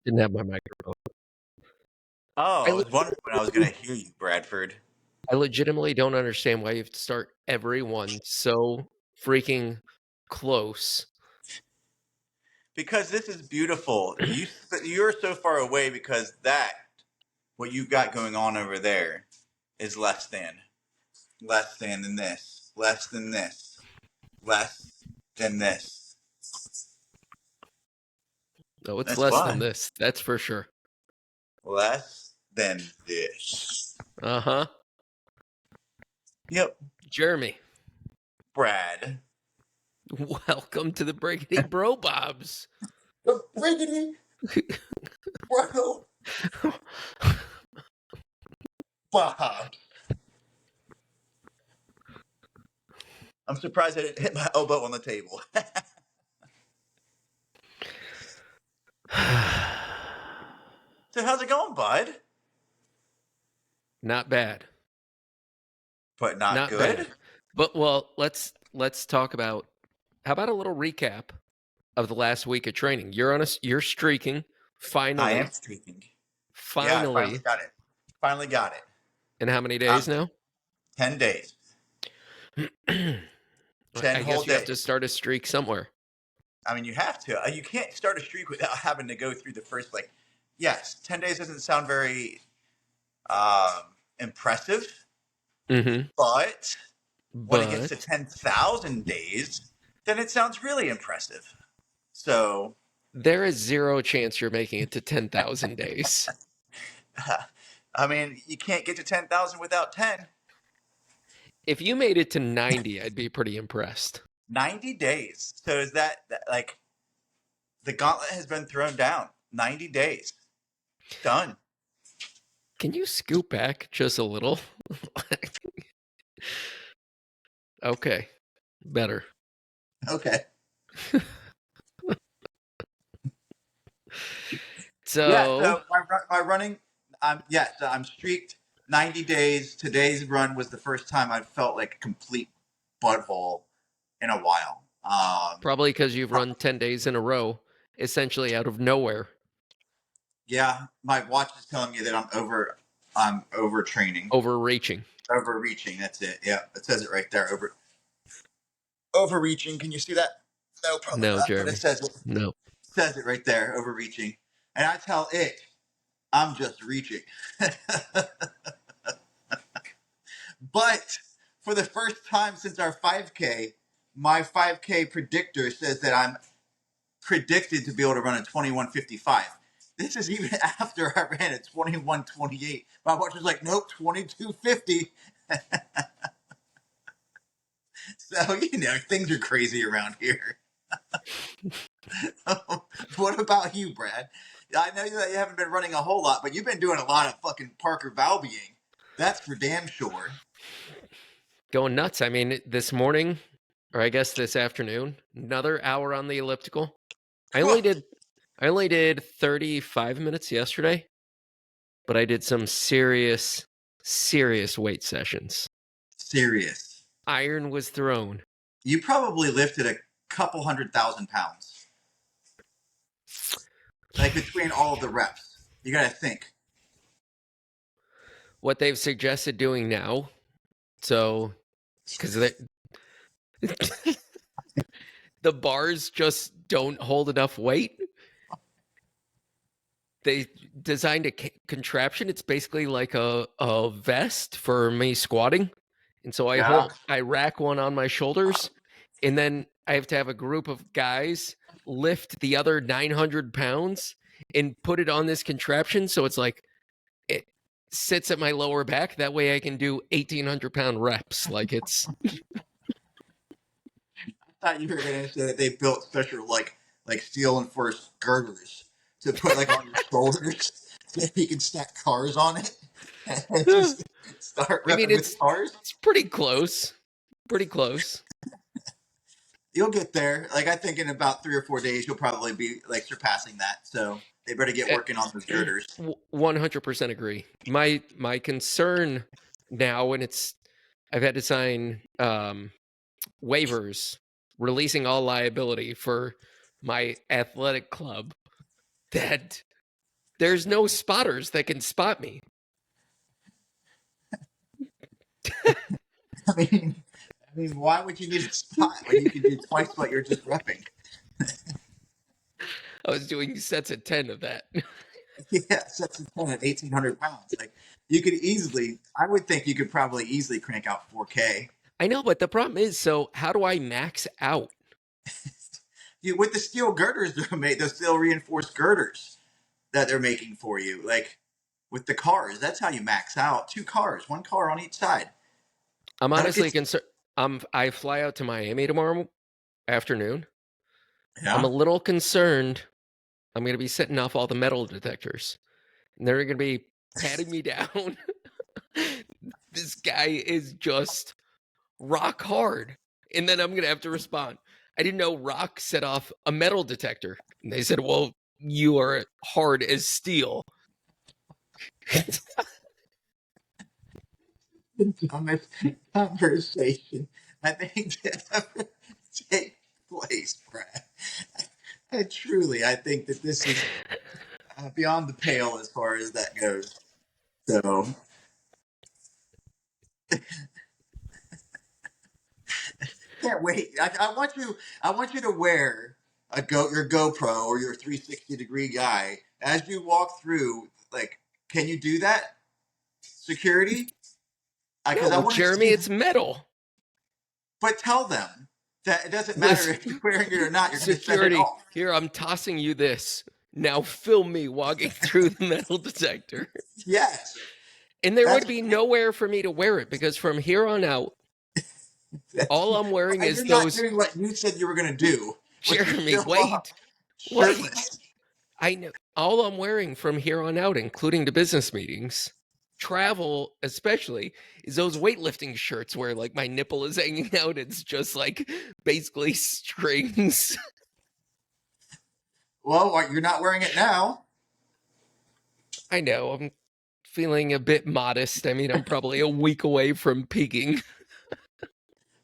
Didn't have my microphone. Oh, I I was wondering when I was going to hear you, Bradford. legitimately don't understand why you have to start everyone so freaking close. Because this is beautiful. You're so far away because what you got going on over there is less than this, less than this, less than this. No, it's That's less than why. this. That's for sure. Less than this. Uh-huh. Yep, Jeremy, Brad. welcome to the Briggity Bro Bobs. The Briggity Bro Bob. I'm surprised I didn't hit my elbow on the table. So how's it going, bud? Not bad. But not Not bad. good? But let's talk about how about a little recap of the last week of training. You're streaking I am finally. streaking. Yeah, I finally Finally. got it. Finally got it. In how many days Um, now? 10 days. 10 I whole guess you have days. to start a streak somewhere. I mean, you have to. You can't start a streak without having to go through the first, yes, 10 days doesn't sound very impressive, Mm-hmm. but when it gets to But 10,000 days, then it sounds really impressive. So, there is zero chance you're making it to 10,000 days. I mean, you can't get to 10,000 without 10. If you made it to 90, I'd be pretty impressed. 90 days. So is that like the gauntlet has been thrown down? 90 days. Done. Can you scoot back just a little? Okay, better. Okay. Yeah. So, So my running, I'm streaked 90 days. Today's run was the first time I felt like a complete butthole in a while. probably because you've run 10 days in a row, essentially out of nowhere. Yeah, my watch is telling me that I'm overtraining, Overreaching. overreaching. That's it. Yeah, it says it right there. Overreaching. Can you see that? No, probably No, not. But it Jeremy. says it. No. Says it right there. Overreaching, and I tell it, I'm just reaching. But for the first time since our 5K, my 5K predictor says that I'm predicted to be able to run a 21:55. This is even after I ran a 21:28. My watch was like, nope, 22:50. So, things are crazy around here. What about you, Brad? I know that you haven't been running a whole lot, but you've been doing a lot of fucking Parker Valbying. That's for damn sure. Going nuts. I mean, this morning, or I guess this afternoon, another hour on the elliptical. I only did 35 minutes yesterday, but I did some serious weight sessions. Serious. Iron was thrown. You probably lifted a couple 100,000 pounds. Like between all of the reps. You gotta think. What they've suggested doing now, so because the bars just don't hold enough weight. They designed a contraption. It's basically like a vest for me squatting. And so Yeah. I rack one on my shoulders, and then I have to have a group of guys lift the other 900 pounds and put it on this contraption. So it's like, it sits at my lower back. That way I can do 1,800-pound reps. Like it's, I thought you were gonna say that they built special steel enforced girders to put like on your shoulders so you can stack cars on it and I just start mean, repping with cars. it's pretty close. Pretty close. You'll get there. Like I think in about 3 or 4 days you'll probably be like surpassing that. So they better get working on those girders. 100% agree. My concern now, and I've had to sign waivers releasing all liability for my athletic club, that There's no spotters that can spot me. Why would you need a spot when you could do twice what you're just repping? I was doing sets of 10 of that. Yeah, sets of 10 at 1,800 pounds. Like, you could easily, I would think you could probably easily crank out 4K. I know, but the problem is, so how do I max out? With the steel girders they're made, the steel reinforced girders that they're making for you, like with the cars, that's how you max out. Two cars, one car on each side. I'm That honestly gets, concerned. I fly out to Miami tomorrow afternoon. I'm a yeah. little concerned. I'm going to be setting off all the metal detectors, and they're going to be patting me down. This guy is just rock hard. And then I'm going to have to respond. I didn't know rock set off a metal detector. And they said, well, you are hard as steel. The dumbest conversation I think to ever take place, Brad. I think that this is beyond the pale as far as that goes. So can't wait. I want you. I want you to wear your GoPro or your 360-degree guy as you walk through. Like, can you do that? Security? Because I No, want to Jeremy, see. it's metal. But tell them that it doesn't matter Listen, if you're wearing it or not. You're going to set it security, off. here, I'm tossing you this. Now film me walking through the metal detector. Yes, And there would that's be nowhere for me to wear it because from here on out, that's. all I'm wearing is You're not those. doing what you said you were going to do, which is Jeremy, show up wait, wait. shirtless. I know all I'm wearing from here on out, including the business meetings, travel especially, is those weightlifting shirts where like my nipple is hanging out. It's just like basically strings. Well, you're not wearing it now. I know I'm feeling a bit modest. I mean, I'm probably a week away from peaking.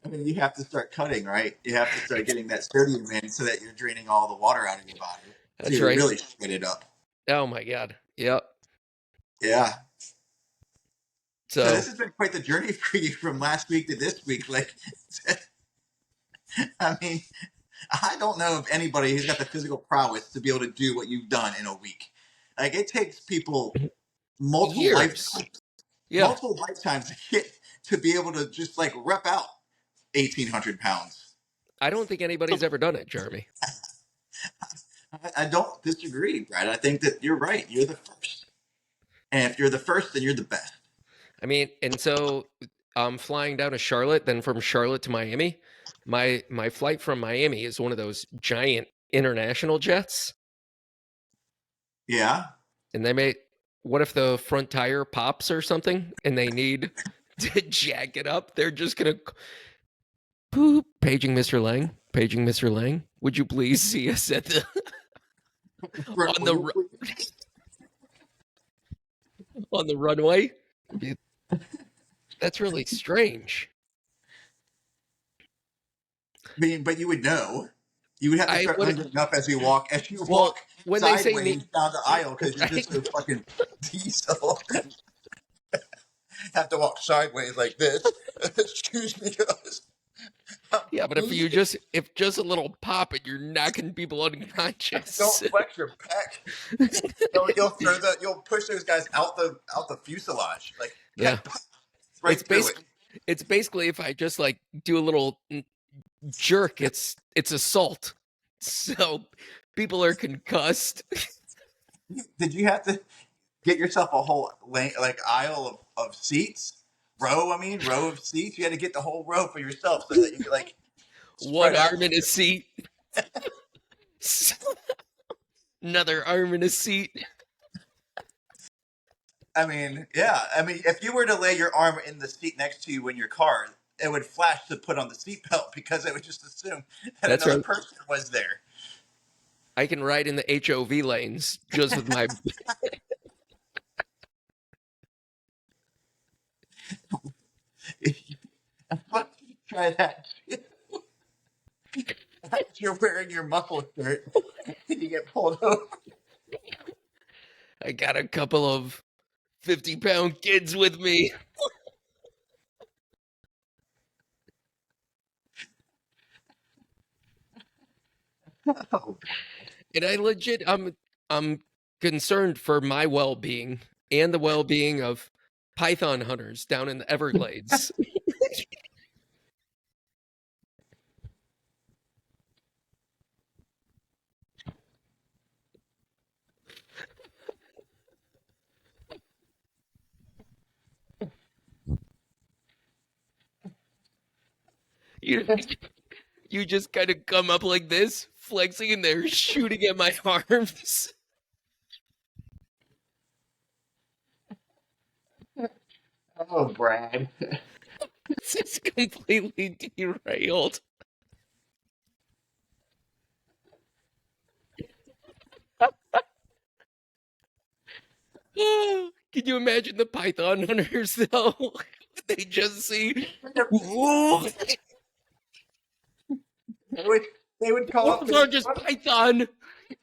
You have to start cutting, right? You have to start getting that sodium in so that you're draining all the water out of your body. So That's you're right. really shredded it up. Oh my god. Yep. Yeah. So So this has been quite the journey for you from last week to this week. Like, I mean, I don't know of anybody who's got the physical prowess to be able to do what you've done in a week. Like, it takes people multiple years. lifetimes, Yeah. to get to be able to just like rep out 1,800 pounds. I don't think anybody's ever done it, Jeremy. I don't disagree, Brad. I think that you're right. You're the first. And if you're the first, then you're the best. I mean, and so I'm flying down to Charlotte, then from Charlotte to Miami. My flight from Miami is one of those giant international jets, Yeah. and they may what if the front tire pops or something and they need to jack it up? They're just gonna boop, paging Mr. Lang, paging Mr. Lang. Would you please see us at the on the on the runway? That's really strange. But you would know. You would have to I start would lingering up as you walk. As you well walk when they say sideways me down the aisle because you're just right. so fucking diesel. Have to walk sideways like this. Excuse me, guys. Yeah, but if just a little pop and you're knocking people Don't unconscious. flex your pec. You'll push those guys out the fuselage. Like Yeah. right It's through it. basically if I just like do a little jerk, it's assault. So people are concussed. Did you have to get yourself a whole lane, like aisle of seats? Row of seats. You had to get the whole row for yourself so that you could like One spread out. arm in a seat. Another arm in a seat. Yeah. If you were to lay your arm in the seat next to you in your car, it would flash to put on the seatbelt because it would just assume that That's another right. person was there. I can ride in the HOV lanes just with my Why don't you try that? You're wearing your muffler shirt and you get pulled over. I got a couple of 50-pound kids with me. Oh, And I'm concerned for my well-being and the well-being of python hunters down in the Everglades. You you just kind of come up like this, flexing, and they're shooting at my arms. oh, Brad. This is completely derailed. Can you imagine the python hunters though? They just see They would, they would call up world's Guinness largest Book. python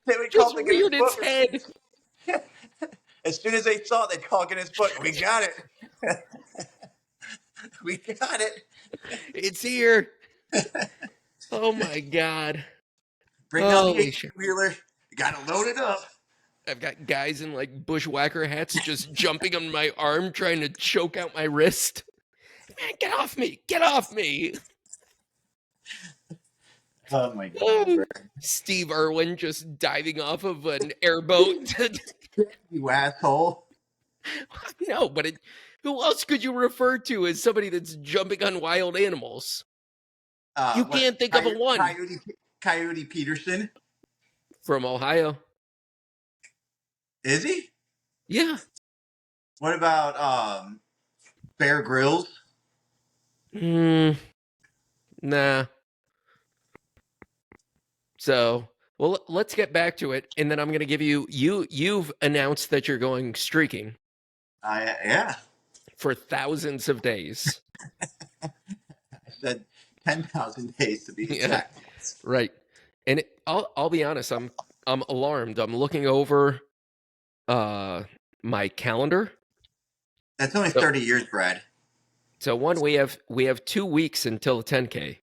They would call just up the Guinness reared its Book. head. As soon as they saw it, they'd call Guinness Book. We got it. We got it. It's here. Oh my god. Bring down the Holy 18 shit. wheeler. You got to load it up. I've got guys in like bushwhacker hats just jumping on my arm trying to choke out my wrist. Man, get off me. Get off me. Oh my god, Brad. Steve Irwin just diving off of an airboat. You asshole. No, but who else could you refer to as somebody that's jumping on wild animals? You What? can't think of a one. Coyote Peterson. From Ohio. Is he? Yeah. What about Bear Grylls? Nah. So, well, let's get back to it, and then I'm going to give you've announced that you're going streaking Yeah. for thousands of days. I said 10,000 days to be Yeah, exact. right. And I'll be honest, I'm alarmed. I'm looking over my calendar. That's only 30 years, Brad. So we have 2 weeks until the 10K.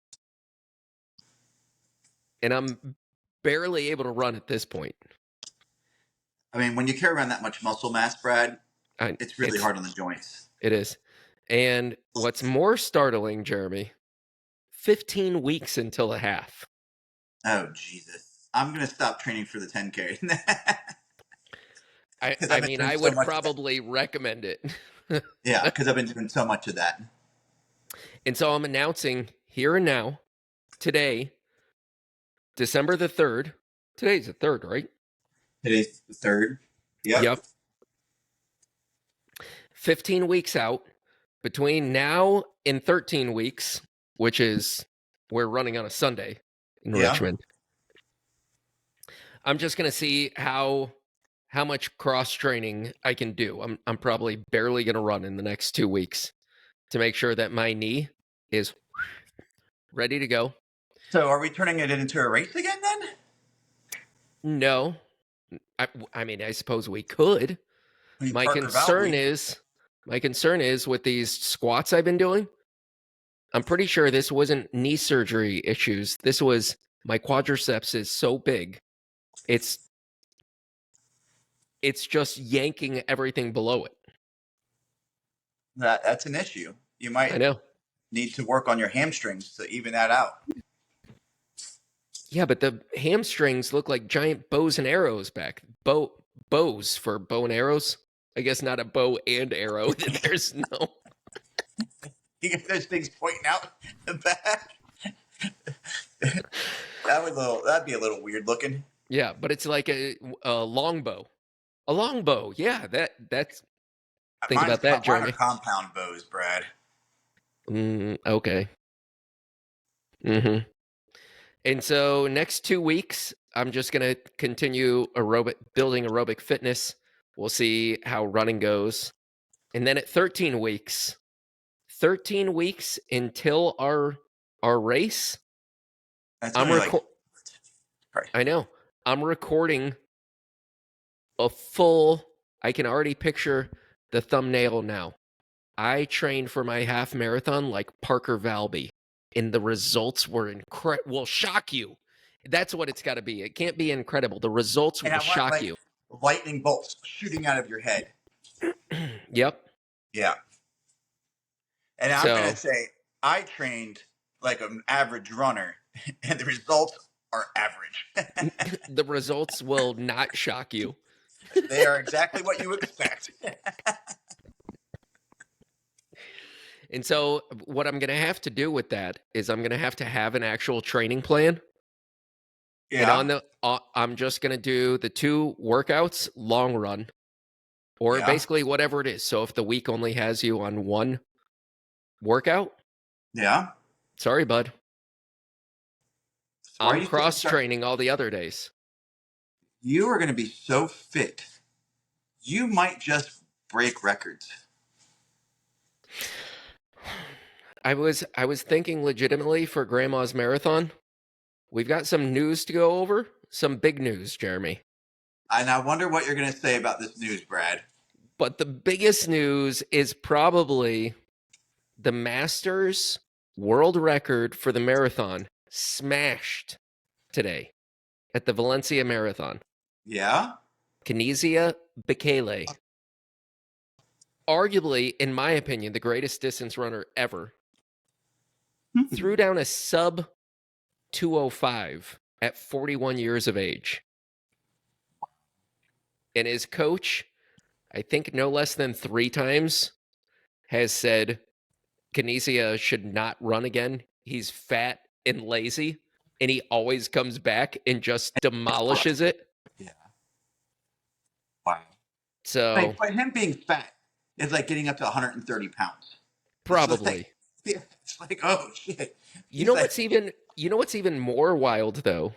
And I'm barely able to run at this point. I mean, when you carry around that much muscle mass, Brad, it's really hard on the joints. It is. And what's more startling, Jeremy, 15 weeks until the half. Oh, Jesus. I'm going to stop training for the 10K. I mean, I would probably recommend it. Yeah, because I've been doing so much of that. And so I'm announcing here and now, today, December the 3rd. Today's the 3rd, right? Today's the 3rd. Yep. 15 weeks out. Between now and 13 weeks, which is we're running on a Sunday in Richmond. I'm just going to see how much cross training I can do. I'm probably barely going to run in the next 2 weeks to make sure that my knee is ready to go. So are we turning it into a race again then? No. I mean, I suppose we could. My concern is with these squats I've been doing, I'm pretty sure this wasn't knee surgery issues. This was my quadriceps is so big. It's just yanking everything below it. That's an issue. You might need to work on your hamstrings to even that out. Yeah, but the hamstrings look like giant bows and arrows back. Bows for bow and arrows. I guess not a bow and arrow. There's no. You get those things pointing out the back. That'd be a little weird looking. Yeah, but it's like a longbow. A longbow. Yeah, that's. Think about that, Jeremy. Mine are compound bows, Brad. Okay. And so next 2 weeks, I'm just going to continue building aerobic fitness. We'll see how running goes. And then at 13 weeks until our race, That's I know. I'm recording a full I can already picture the thumbnail now. I trained for my half marathon like Parker Valby, and the results were incredible. Will shock you. That's what it's got to be. It can't be incredible. The results And will I want shock like you. lightning bolts shooting out of your head. Yep. Yeah. And I'm going to So say I trained like an average runner, and the results are average. the results will not shock you. They are exactly what you expect. And so, what I'm going to have to do with that is I'm going to have an actual training plan. And Yeah. I'm just going to do the 2 workouts, long run, or Yeah. basically whatever it is. So if the week only has you on 1 workout, Yeah. sorry, bud. Why I'm do you think cross training all the other days. you are going to be so fit? You might just break records. I was thinking legitimately for Grandma's marathon. We've got some news to go over. Some big news, Jeremy. And I wonder what you're going to say about this news, Brad. But the biggest news is probably the Masters world record for the marathon smashed today at the Valencia Marathon. Yeah. Kenizia Bekele, arguably, in my opinion, the greatest distance runner ever, threw down a sub 205 at 41 years of age. And his coach, I think no less than 3 times, has said Kenizia should not run again. He's fat and lazy, and he always comes back and just demolishes it. Yeah. Wow. So, But him being fat is like getting up to 130 pounds. It's probably. like, yeah, it's like, oh shit. You He's know like, what's even more wild though?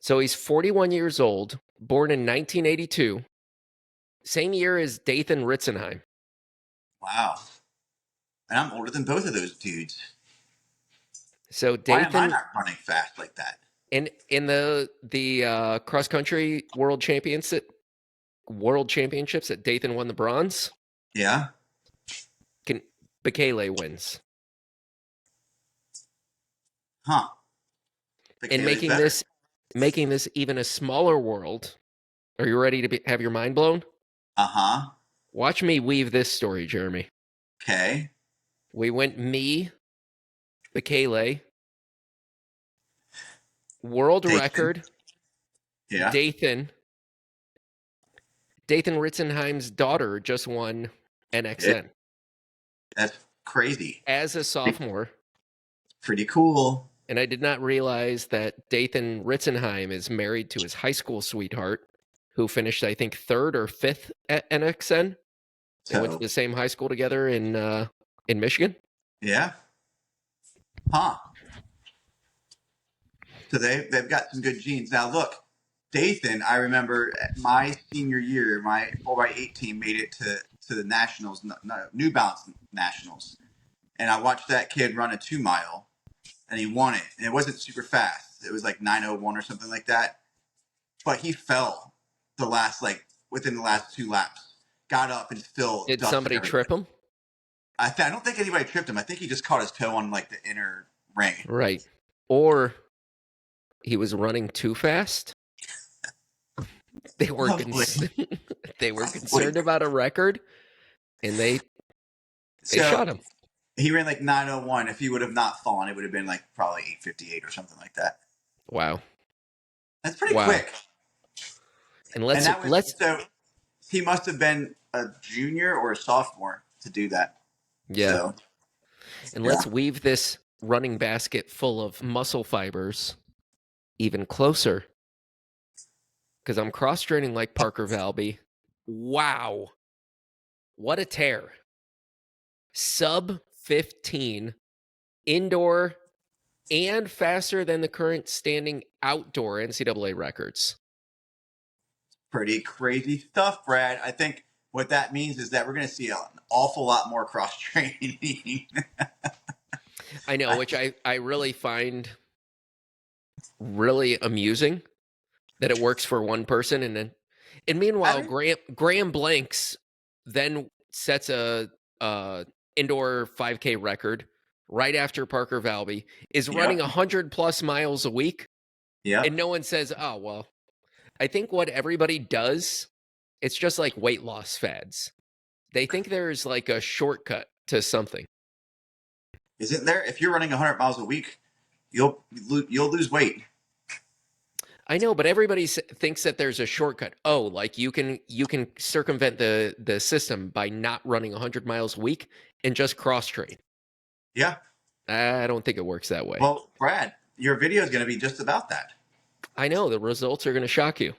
So he's 41 years old, born in 1982, same year as Dathan Ritzenheim. wow. And I'm older than both of those dudes. So Why am I Dathan not running fast like that? in the cross country world championships that Dathan won the bronze, Yeah. can Bekele wins. Huh. And Michaela's better. making this even a smaller world. Are you ready to have your mind blown? Uh huh. Watch me weave this story, Jeremy. Okay. We went Bekele, world Dathan. record, Yeah. Dathan. Dathan Ritzenheim's daughter just won It, NXN that's crazy. as a sophomore. Pretty cool. And I did not realize that Dathan Ritzenheim is married to his high school sweetheart, who finished, I think, 3rd or 5th at NXN. They went to So, the same high school together in Michigan. yeah. Huh. So they've got some good genes. Now look, Dathan, I remember my senior year, my 4x8 team made it to the nationals, New Balance nationals, and I watched that kid run a 2 mile, and he won it. And it wasn't super fast; it was like 9:01 or something like that. But he fell within the last 2 laps, got up and still Did dusted somebody everybody. trip him? I don't think anybody tripped him. I think he just caught his toe on like the inner ring. Right. Or he was running too fast. They were Probably. they were Probably. concerned about a record, and they So shot him. he ran like 9:01. If he would have not fallen, it would have been like probably 8:58 or something like that. Wow. That's pretty Wow. quick. And And that was let's so he must have been a junior or a sophomore to do that. yeah. So And yeah. let's weave this running basket full of muscle fibers even closer. Because I'm cross training like Parker Valby. Wow. What a tear. Sub 15 indoor and faster than the current standing outdoor NCAA records. Pretty crazy stuff, Brad. I think what that means is that we're going to see an awful lot more cross training. I know, which I really find really amusing that it works for one person. And then And I meanwhile, mean, Graham Blanks then sets a indoor 5K record right after Parker Valby, is running yep, 100 plus miles a week, and yep. no one says, "Oh, well." I think what everybody does, it's just like weight loss fads. They think there's like a shortcut to something. Isn't there? If you're running 100 miles a week, you'll lose weight. I know, but everybody thinks that there's a shortcut. Oh, like you can circumvent the system by not running 100 miles a week and just cross train. Yeah. I don't think it works that way. Well, Brad, your video is going to be just about that. I know the results are going to shock you.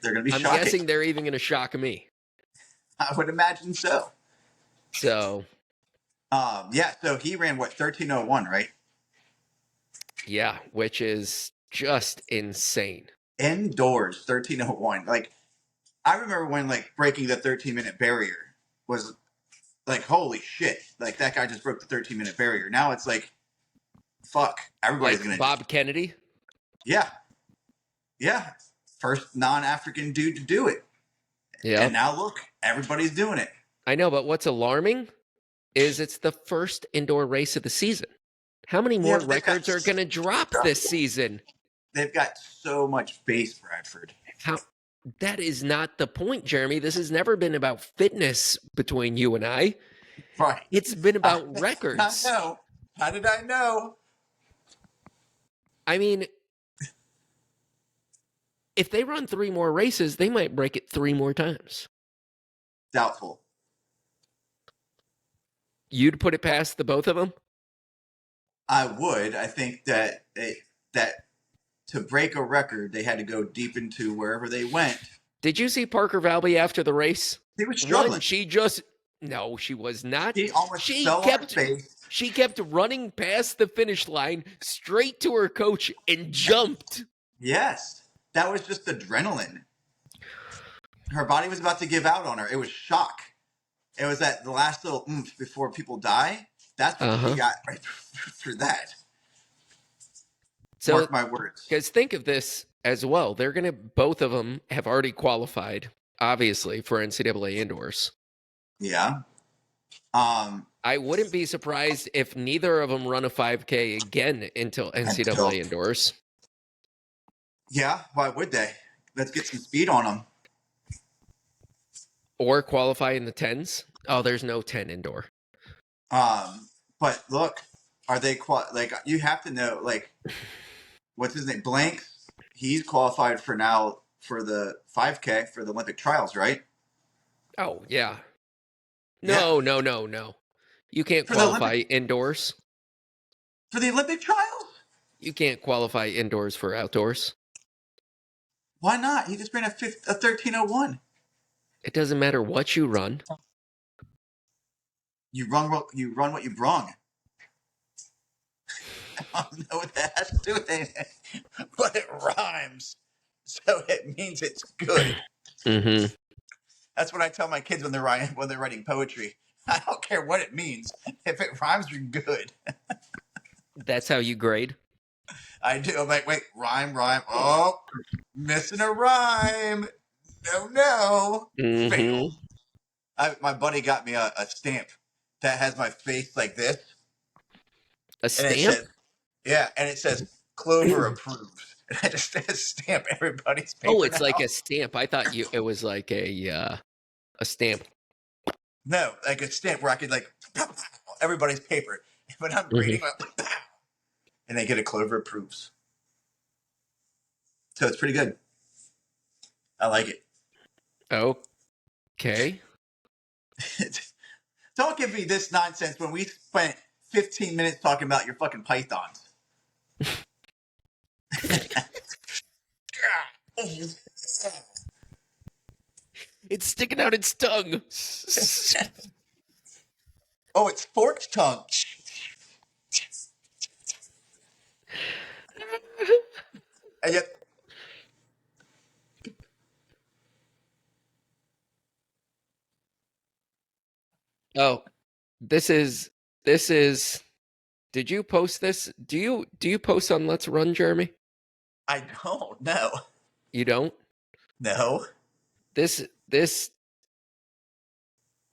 They're going to be I'm shocking. guessing they're even going to shock me. I would imagine so. So, Yeah. So he ran what 13:01, right? yeah, which is just insane. Indoors 13:01. Like I remember when like breaking the 13-minute barrier was like holy shit. Like that guy just broke the 13-minute barrier. Now it's like fuck. Everybody's Like going to Bob Kennedy. yeah. Yeah. First non-African dude to do it. Yeah, And now look, everybody's doing it. I know, but what's alarming is it's the first indoor race of the season. How many Yeah, more but they've got records are going to drop this season? they've got so much base, Bradford. How that is not the point, Jeremy. This has never been about fitness between you and I. Right. It's been I about records. know. How did I know? I mean, if they run 3 more races, they might break it 3 more times. Doubtful. You'd put it past the both of them? I would. I think that that to break a record, they had to go deep into wherever they went. Did you see Parker Valby after the race? He was struggling. No, she was not. He almost fell on his face. She kept running past the finish line straight to her coach and jumped. Yes. That was just adrenaline. Her body was about to give out on her. It was shock. It was that the last little oomph before people die. That's what she got right for that. So, mark my words. Because think of this as well. Both of them have already qualified, obviously, for NCAA indoors. Yeah. I wouldn't be surprised if neither of them run a 5K again until NCAA indoors. Yeah, why would they? Let's get some speed on them. Or qualify in the 10s. Oh, there's no 10 indoor. But look, are they like you have to know like what's his name? Blanks. He's qualified for now for the 5K for the Olympic trials, right? Oh, yeah. No. You can't qualify indoors. For the Olympic trials? You can't qualify indoors for outdoors. Why not? He just ran a 13:01. It doesn't matter what you run. You run what you brung. I don't know what that has to do with anything, but it rhymes, so it means it's good. Mm-hmm. That's what I tell my kids when they're writing poetry. I don't care what it means. If it rhymes, you're good. That's how you grade? I do. I'm like, wait, rhyme. Oh, missing a rhyme. No. Mm-hmm. Fail. My buddy got me a stamp that has my face like this. A stamp? And it says Clover approved. And I just stamp everybody's paper. Oh, it's like a stamp. I thought it was like a stamp. No, like a stamp where I could like everybody's paper. But I'm reading like, and they get a Clover approves. So it's pretty good. I like it. Okay. Don't give me this nonsense when we spent 15 minutes talking about your fucking pythons. It's sticking out its tongue. Oh, it's forked tongue. And yet, oh, this is. Did you post this? Do you post on Let's Run, Jeremy? I don't know. You don't? No. This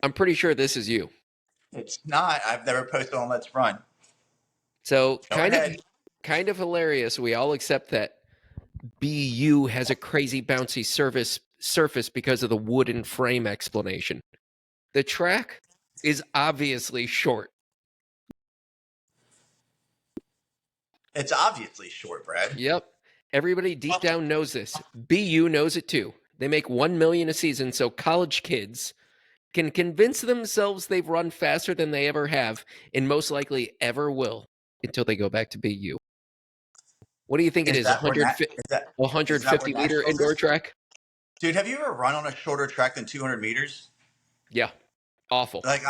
I'm pretty sure this is you. It's not. I've never posted on Let's Run. So Go ahead. kind of hilarious. We all accept that BU has a crazy bouncy surface because of the wooden frame explanation. The track is obviously short. It's obviously short, Brad. Yep. Everybody deep down knows this. BU knows it too. They make 1 million a season so college kids can convince themselves they've run faster than they ever have and most likely ever will until they go back to BU. What do you think it Is is? that where is that where 150 meter Nationals indoor is? track? Dude, have you ever run on a shorter track than 200 meters? Yeah. Awful. Like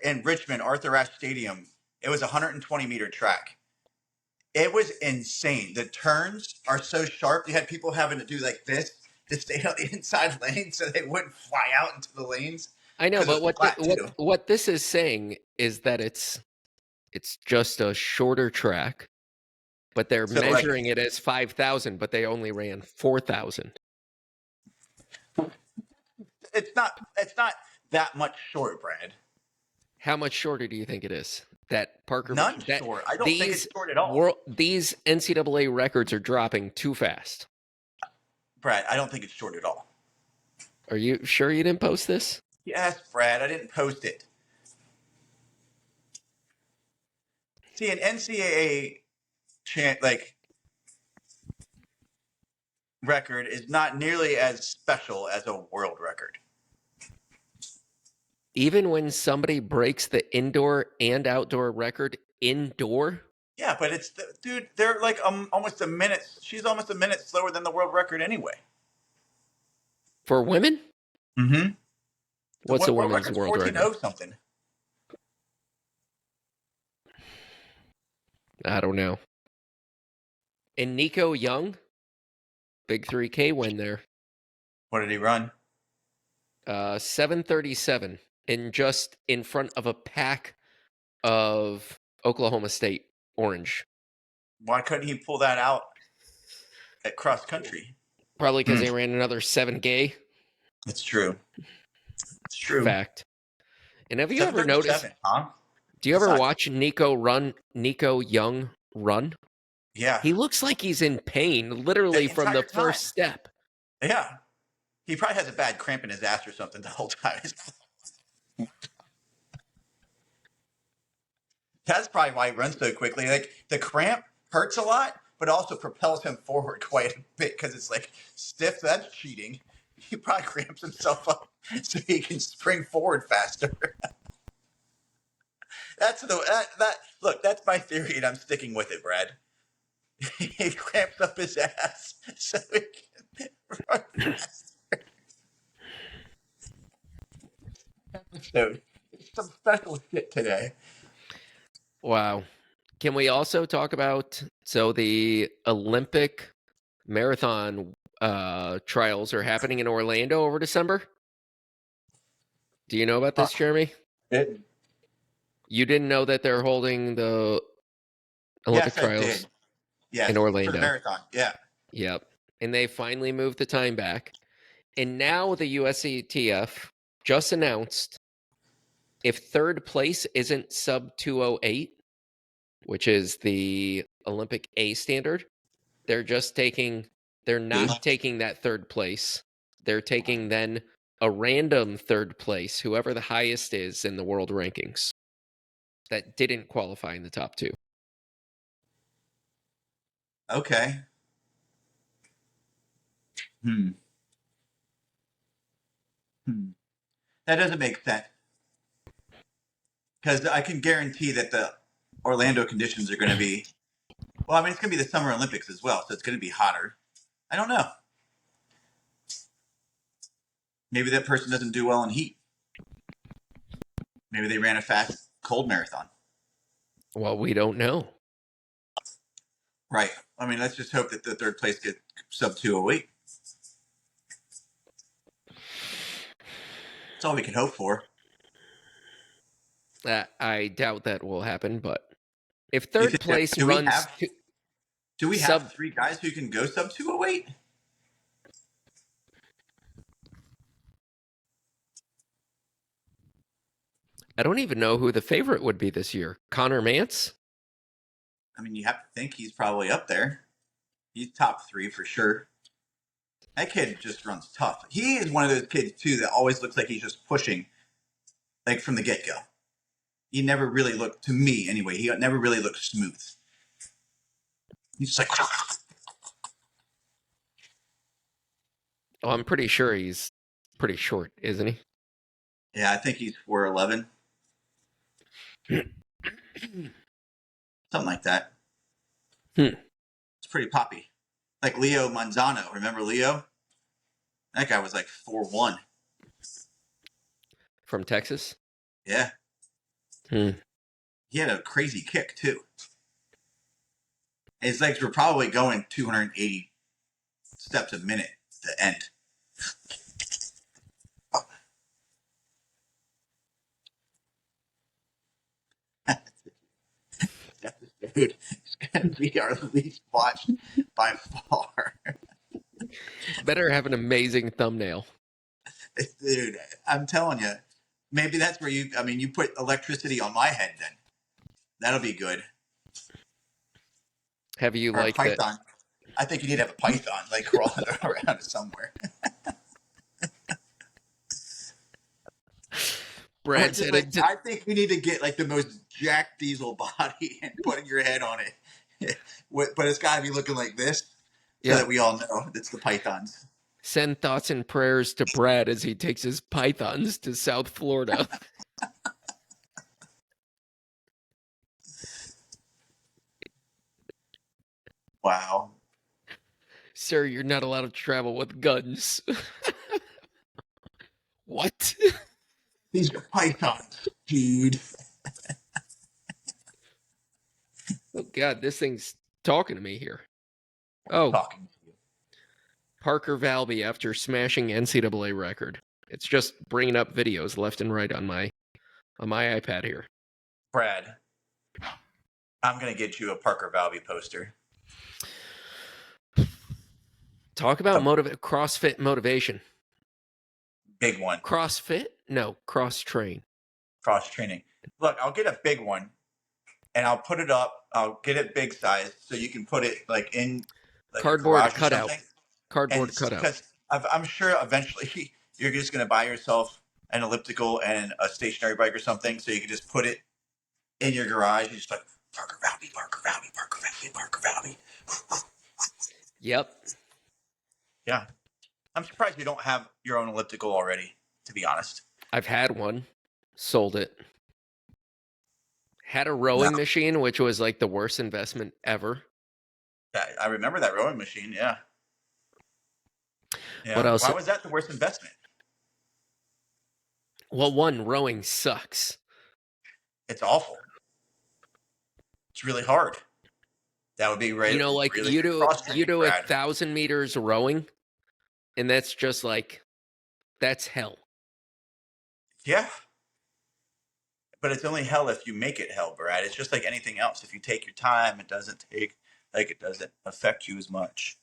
in Richmond, Arthur Ashe Stadium, it was a 120-meter track. It was insane. The turns are so sharp. You had people having to do like this to stay on the inside lane so they wouldn't fly out into the lanes I know, because it but was flat too. what this is saying is that it's just a shorter track, but they're So like, measuring it as 5,000, but they only ran 4,000. it's not that much short, Brad. How much shorter do you think it is? That Parker None that short. I don't think it's short at all. these NCAA records are dropping too fast. Brad, I don't think it's short at all. Are you sure you didn't post this? Yes, Brad, I didn't post it. See, an NCAA record is not nearly as special as a world record. Even when somebody breaks the indoor and outdoor record indoor? Yeah, but dude, they're like almost a minute. She's almost a minute slower than the world record anyway. For women? Mm-hmm. The What's a world women's record's world record? 14:0 something. I don't know. And Nico Young, big 3K win there. What did he run? 737 and just in front of a pack of Oklahoma State Orange. Why couldn't he pull that out at cross country? Probably because they ran another 7K. It's true. It's true. Fact. And have you ever noticed? Huh? Do you ever watch Nico Young run? Yeah. He looks like he's in pain, literally from the first step. Yeah. He probably has a bad cramp in his ass or something the whole time. That's probably why he runs so quickly. Like the cramp hurts a lot, but also propels him forward quite a bit because it's like stiff. That's cheating. He probably cramps himself up so he can spring forward faster. Look, that's my theory, and I'm sticking with it, Brad. He cramps up his ass so he can run faster. Episode. Some special shit today. Wow. Can we also talk about the Olympic marathon trials are happening in Orlando over December? Do you know about this, Jeremy? You didn't know that they're holding the Olympic trials in Orlando. For the marathon. Yeah. Yep. And they finally moved the time back. And now the USATF just announced if third place isn't sub 208, which is the Olympic A standard, they're not taking that third place. They're taking then a random third place, whoever the highest is in the world rankings that didn't qualify in the top two. Okay. That doesn't make sense. Because I can guarantee that the Orlando conditions are going to be, well, I mean, it's going to be the Summer Olympics as well, so it's going to be hotter. I don't know. Maybe that person doesn't do well in heat. Maybe they ran a fast cold marathon. Well, we don't know. Right. I mean, let's just hope that the third place gets sub 208. That's all we can hope for. I doubt that will happen, but if third place runs... Do we have three guys who can go sub 208? I don't even know who the favorite would be this year. Connor Mance? I mean, you have to think he's probably up there. He's top 3 for sure. That kid just runs tough. He is one of those kids too that always looks like he's just pushing, like from the get go. He never really looked, to me anyway. He never really looked smooth. He's just like, Oh, I'm pretty sure he's pretty short, isn't he? yeah, I think he's 4'11", something like that. Hmm. It's pretty poppy. Like Leo Manzano. Remember Leo? That guy was like 4'1". From Texas? Yeah. Hmm. He had a crazy kick too. His legs were probably going 280 steps a minute to end. Dude, it's going to be our least watched by far. Better have an amazing thumbnail. Dude, I'm telling you, maybe that's where you put electricity on my head then. That'll be good. Have you Or a like that? python. I think you need to have a python like crawling around somewhere. Or Brad just said like, it. I think you need to get like the most Jack Diesel body and putting your head on it. But it's got to be looking like this so Yeah. that we all know it's the pythons. Send thoughts and prayers to Brad as he takes his pythons to South Florida. Wow. Sir, you're not allowed to travel with guns. What? These are pythons, dude. Oh, God, this thing's talking to me here. Oh, Talking to you. Parker Valby after smashing NCAA record. It's just bringing up videos left and right on my iPad here. Brad, I'm going to get you a Parker Valby poster. Talk about A CrossFit motivation. big one. CrossFit? No, cross train. Cross training. Look, I'll get a big one and I'll put it up. I'll get it big size so you can put it like in like a Cardboard garage or cutout. something. And Cardboard cutout. because I'm sure eventually you're just going to buy yourself an elliptical and a stationary bike or something, so you can just put it in your garage. And just like Parker Valby, Parker Valby, Parker Valby, Parker Valby. Yep. Yeah, I'm surprised you don't have your own elliptical already. To be honest, I've had one. Sold it. Had a no. rowing machine, which was like the worst investment ever. I remember that rowing machine. Yeah, What yeah. else? Why was that the worst investment? Well, one, rowing sucks. It's awful. It's really hard. That would be You know, like really you good do cross you training, do Brad. 1,000 meters rowing, and that's just like that's hell. Yeah. But it's only hell if you make it hell, Brad. It's just like anything else. If you take your time, it doesn't affect you as much.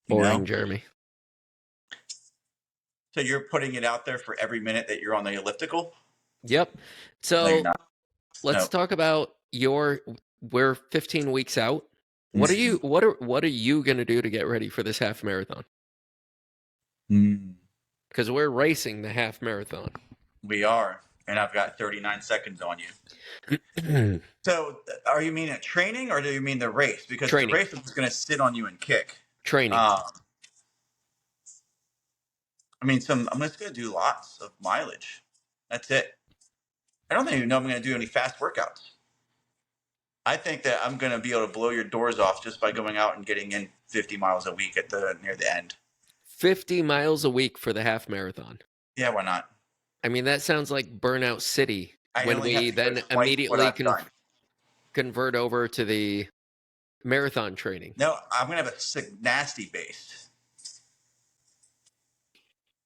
You Boring, know? Jeremy. So you're putting it out there for every minute that you're on the elliptical? Yep. No, you're So not. let's No. talk about we're 15 weeks out. What are you gonna do to get ready for this half marathon? Because we're racing the half marathon. We are. And I've got 39 seconds on you. So are you mean at training or do you mean the race? Because Training. the race is going to sit on you and kick. Training. I mean, I'm just going to do lots of mileage. That's it. I don't even know I'm going to do any fast workouts. I think that I'm going to be able to blow your doors off just by going out and getting in 50 miles a week near the end. 50 miles a week for the half marathon. Yeah, why not? I mean, that sounds like Burnout City I when only have we to go then twice what immediately I've done. convert over to the marathon training. No, I'm going to have a sick, nasty base.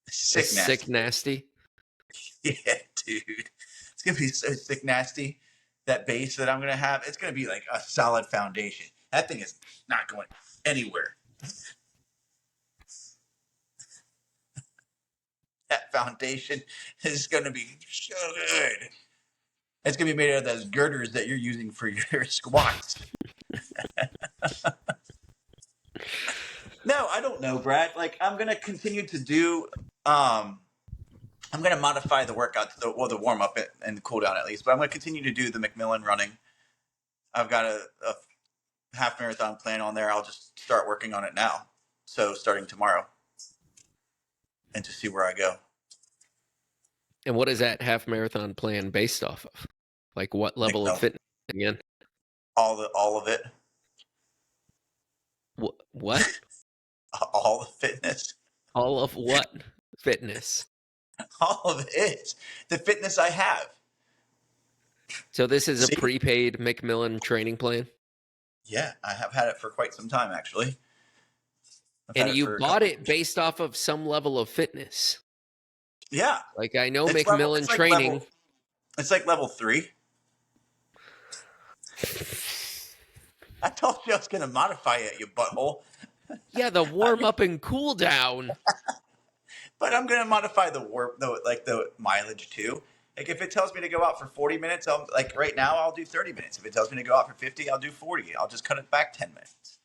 Sick nasty. Yeah, dude. It's going to be so sick nasty. That base that I'm going to have, it's going to be like a solid foundation. That thing is not going anywhere. That foundation is going to be so good. It's going to be made out of those girders that you're using for your squats. No, I don't know, Brad. Like, I'm going to continue to do. I'm going to modify the workout to the warm up and the cool down at least. But I'm going to continue to do the McMillan running. I've got a half marathon plan on there. I'll just start working on it now. So starting tomorrow, and to see where I go. And what is that half marathon plan based off of? Like what level of fitness again? All of it. What? All the fitness. All of what fitness? All of it. The fitness I have. So this is a prepaid McMillan training plan? Yeah, I have had it for quite some time, actually. And you bought it based off of some level of fitness? Yeah. Like I know McMillan training. It's like level 3. I told you I was going to modify it, you butthole. Yeah, the warm up and cool down. But I'm going to modify the mileage too. Like if it tells me to go out for 40 minutes, right now I'll do 30 minutes. If it tells me to go out for 50, I'll do 40. I'll just cut it back 10 minutes.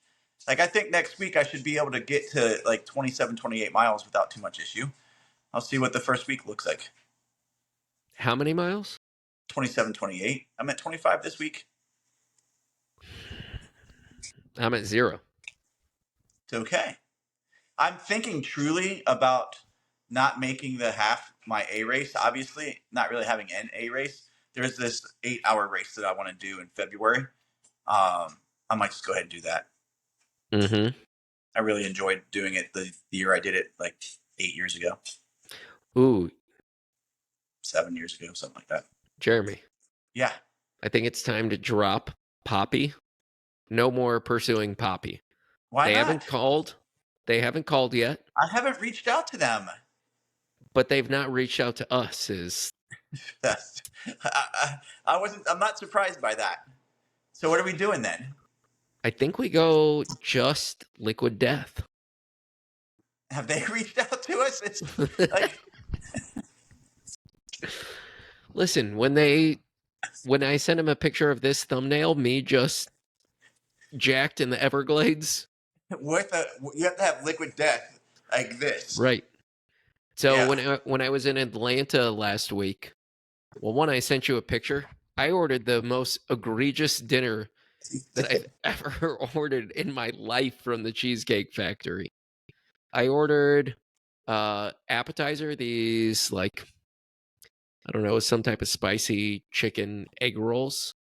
Like I think next week I should be able to get to like 27, 28 miles without too much issue. I'll see what the first week looks like. How many miles? 27, 28. I'm at 25 this week. I'm at 0. It's okay. I'm thinking truly about not making the half my A race. Obviously, not really having an A race. There's this 8-hour race that I want to do in February. I might just go ahead and do that. Mm-hmm. I really enjoyed doing it the year I did it, like 8 years ago. Ooh. 7 years ago, something like that. Jeremy. Yeah. I think it's time to drop Poppy. No more pursuing Poppy. Why not? They haven't called yet. I haven't reached out to them. But they've not reached out to us. I'm not surprised by that. So what are we doing then? I think we go just liquid death. Have they reached out to us? It's like Listen, when I sent him a picture of this thumbnail, me just jacked in the Everglades. You have to have liquid death like this. Right. So yeah. when I was in Atlanta last week, well, one, I sent you a picture. I ordered the most egregious dinner that I've ever ordered in my life from the Cheesecake Factory. I ordered appetizer, these like, I don't know, some type of spicy chicken egg rolls,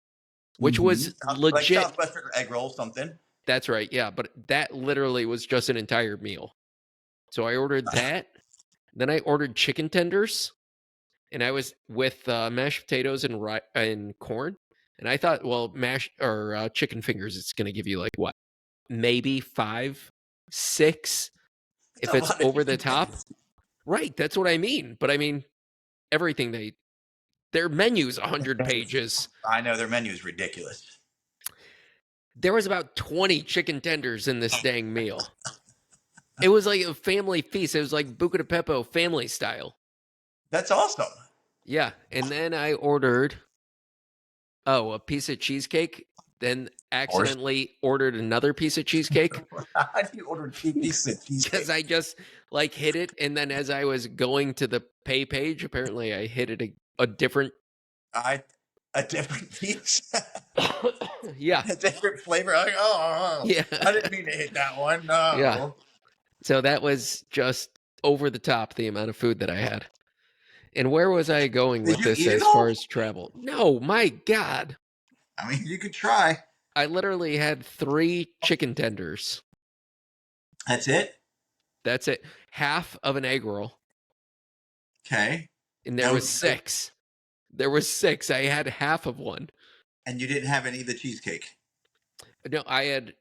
which was legit. Like Southwestern egg roll, something. That's right, yeah. But that literally was just an entire meal. So I ordered that. Then I ordered chicken tenders, and I was with mashed potatoes and corn. And I thought, well, chicken fingers, it's going to give you like what, maybe 5, 6, if it's over the top. Right, that's what I mean. But I mean, everything their menu's 100 pages. I know, their menu is ridiculous. There was about 20 chicken tenders in this dang meal. It was like a family feast. It was like Buca de Beppo family style. That's awesome. Yeah, and then I ordered a piece of cheesecake, then accidentally ordered another piece of cheesecake. How do you order 2 pieces of cheesecake? Because I just like hit it, and then as I was going to the pay page, apparently I hit it a different... A different piece? Yeah. A different flavor? Like, yeah. I didn't mean to hit that one. No. Yeah. So that was just over the top, the amount of food that I had. And where was I going with this as far as travel? No, my God. I mean, you could try. I literally had 3 chicken tenders. That's it? That's it. Half of an egg roll. Okay. And there was 6. There was 6. I had half of one. And you didn't have any of the cheesecake? No, I had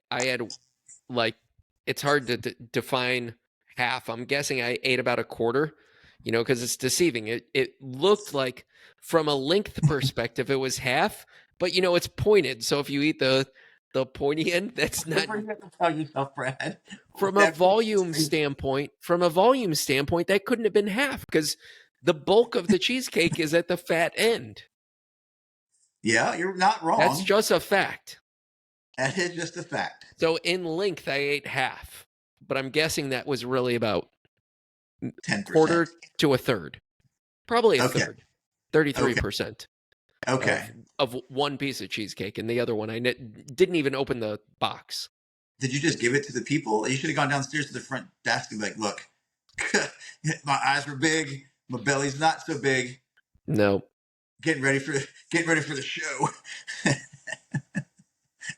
like, it's hard to define half. I'm guessing I ate about a quarter, because it's deceiving. It looked like from a length perspective, it was half, but it's pointed. So if you eat the The pointy end? That's not Whatever you have to tell yourself, Brad. from a Whatever. volume standpoint. From a volume standpoint, that couldn't have been half because the bulk of the cheesecake is at the fat end. Yeah, you're not That's wrong. just a fact. That is just a fact. So in length, I ate half, but I'm guessing that was really about 10%. quarter to a third, probably a Okay. third, 33% Okay. of one piece of cheesecake, and the other one I didn't even open the box. Did you just give it to the people? You should have gone downstairs to the front desk and be like, look, my eyes were big, my belly's not so big. No. Getting ready for the show.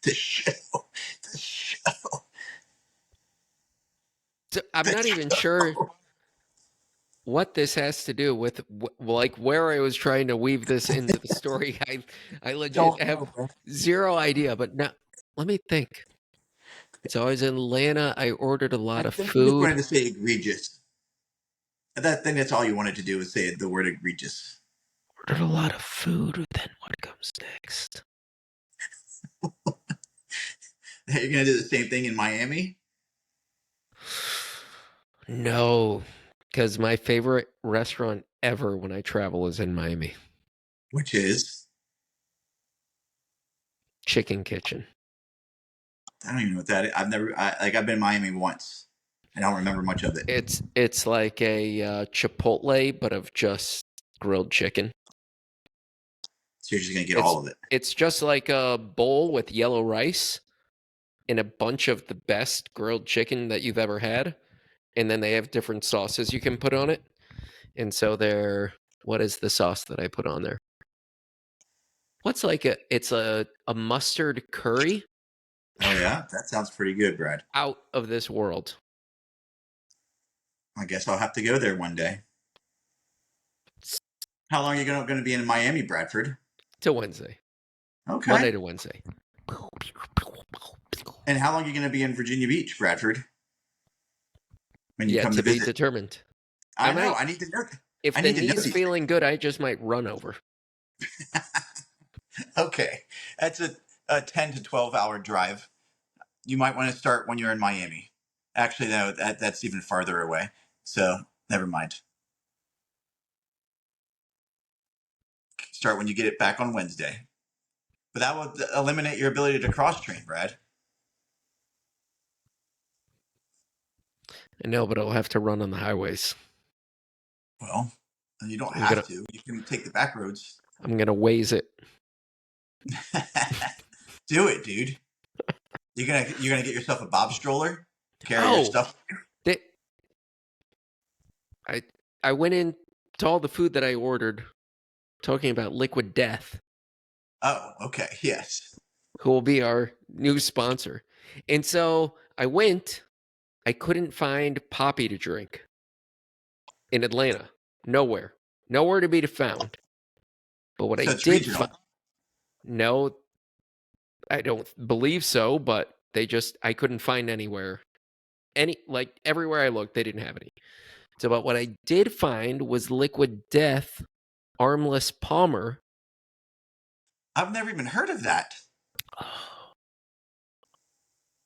the show. The show. So I'm not even sure what this has to do with like where I was trying to weave this into the story. I legit have zero idea, but now let me think. So I was in Atlanta. I ordered a lot of I think you just wanted food. to say egregious. That's all you wanted to do was say the word egregious. Ordered a lot of food. Then what comes next? You're gonna do the same thing in Miami? No, because my favorite restaurant ever when I travel is in Miami. Which is Chicken Kitchen. I don't even know what that is. I've been in Miami once. I don't remember much of it. It's like a Chipotle, but of just grilled chicken. So you're just gonna get all of it. It's just like a bowl with yellow rice and a bunch of the best grilled chicken that you've ever had. And then they have different sauces you can put on it. And so what is the sauce that I put on there? What's like it's a mustard curry. Oh yeah, that sounds pretty good, Brad. Out of this world. I guess I'll have to go there one day. How long are you going to be in Miami, Bradford? Till Wednesday. Okay. Monday to Wednesday. And how long are you going to be in Virginia Beach, Bradford? When you come to be visit? Determined. I know. I need to know. If the knee's feeling good, I just might run over. Okay. That's a 10 to 12 hour drive. You might want to start when you're in Miami. Actually, no, that's even farther away. So never mind. Start when you get it back on Wednesday. But that will eliminate your ability to cross train, Brad. I know, but I'll have to run on the highways. Well, you don't have to. You can take the back roads. I'm going to Waze it. Do it, dude. You're gonna get yourself a bob stroller, carry your stuff. I went in to all the food that I ordered, talking about Liquid Death. Oh, okay, yes. Who will be our new sponsor? And so I went. I couldn't find Poppy to drink in Atlanta. Nowhere to be found. But what I did find, no, I don't believe so. But I couldn't find anywhere. Everywhere I looked, they didn't have any. So, but what I did find was Liquid Death Armless Palmer. I've never even heard of that.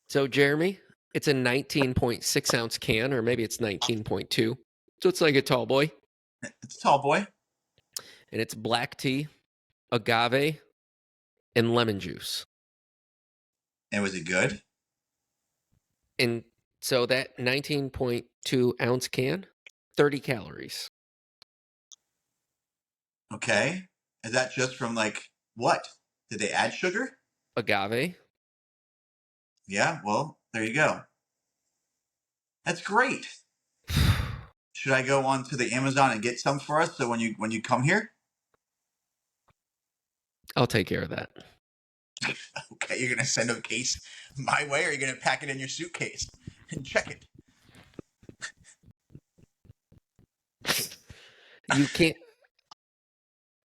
So, Jeremy, it's a 19.6 ounce can, or maybe it's 19.2. So it's like a tall boy. It's a tall boy. And it's black tea, agave, and lemon juice. And was it good? And so that 19.2 ounce can, 30 calories. Okay. Is that just from what? Did they add sugar? Agave. Yeah, well, there you go. That's great. Should I go on to the Amazon and get some for us so when you come here? I'll take care of that. Okay, you're going to send a case my way, or are you going to pack it in your suitcase and check it? You can't.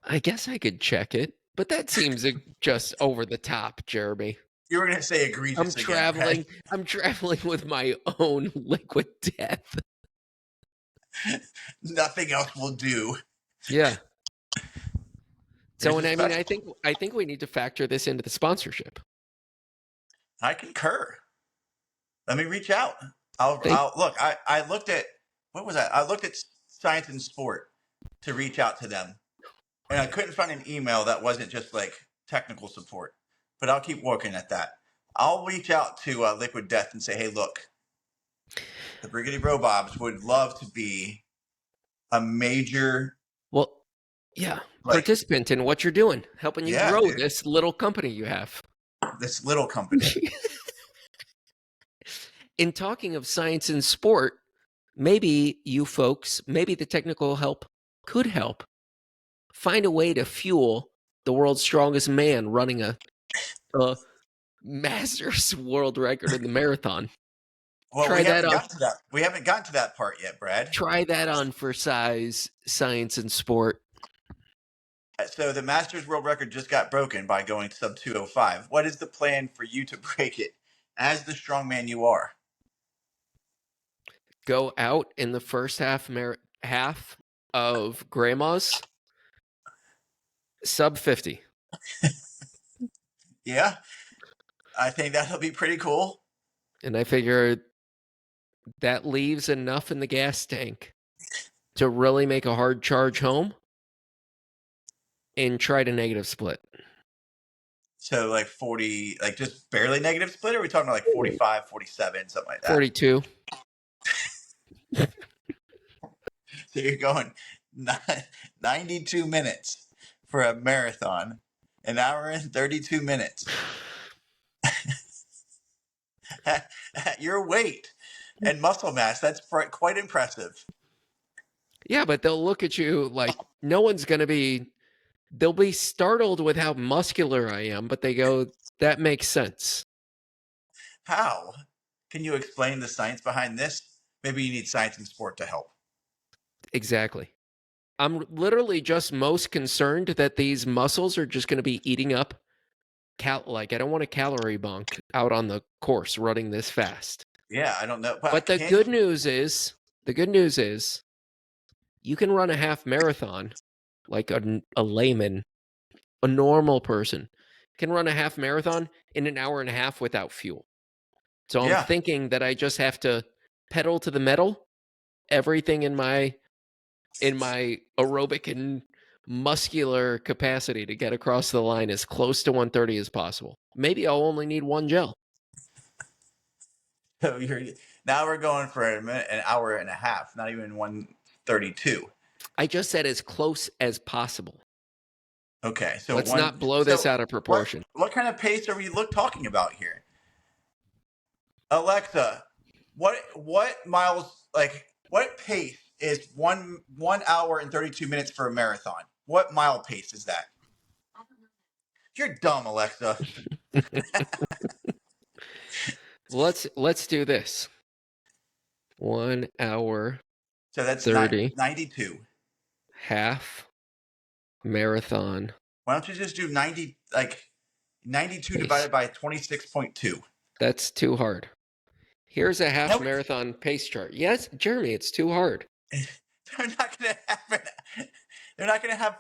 I guess I could check it, but that seems just over the top, Jeremy. You were going to say egregious. I'm traveling with my own Liquid Death. Nothing else will do. Yeah. So, and I mean, I think we need to factor this into the sponsorship. I concur. Let me reach out. Thank I'll look. I looked at what was that? I looked at Science and Sport to reach out to them, and I couldn't find an email that wasn't just like technical support. But I'll keep working at that. I'll reach out to Liquid Death and say, hey, look, the Briggity Robobs would love to be a major, well, yeah, like, participant in what you're doing, helping you yeah, grow dude, this little company you have. this little company. In talking of science and sport, maybe you folks, maybe the technical help could help find a way to fuel the world's strongest man running a Masters world record in the marathon. Well, we Try that haven't on. gotten to that. We haven't gotten to that part yet, Brad. Try that on for size, science, and sport. So the Masters world record just got broken by going sub 205. What is the plan for you to break it as the strongman you are? Go out in the first half of Grandma's sub 50. Yeah, I think that'll be pretty cool. And I figure that leaves enough in the gas tank to really make a hard charge home and try to negative split. So like 40, like just barely negative split, or are we talking like 45, 47, something like that? 42. So you're going 92 minutes for a marathon, an hour and 32 minutes. At your weight and muscle mass, that's quite impressive. Yeah, but they'll look at you like no one's going to be, they'll be startled with how muscular I am, but they go, that makes sense. How? Can you explain the science behind this? Maybe you need Science and Sport to help. Exactly. I'm literally just most concerned that these muscles are just going to be eating up like I don't want a calorie bunk out on the course running this fast. Yeah, I don't know. But But the can you? good news is you can run a half marathon like a layman, a normal person can run a half marathon in an hour and a half without fuel. So I'm Yeah. thinking that I just have to pedal to the metal, everything in my aerobic and muscular capacity to get across the line as close to 130 as possible. Maybe I'll only need one gel. So you're now we're going for a minute, an hour and a half, not even 132. I just said as close as possible. Okay, so Let's one. not blow So this out of proportion. what kind of pace are we talking about here? Alexa, what miles like what pace is 1 hour and 32 minutes for a marathon? What mile pace is that? You're dumb, Alexa. Let's do this. 1 hour So that's 30 92. half marathon Why don't you just do 90, like 92 pace. divided by 26.2? That's too hard. Here's a half No, marathon pace chart. Yes, Jeremy, it's too hard. they're not going to have they're not going to have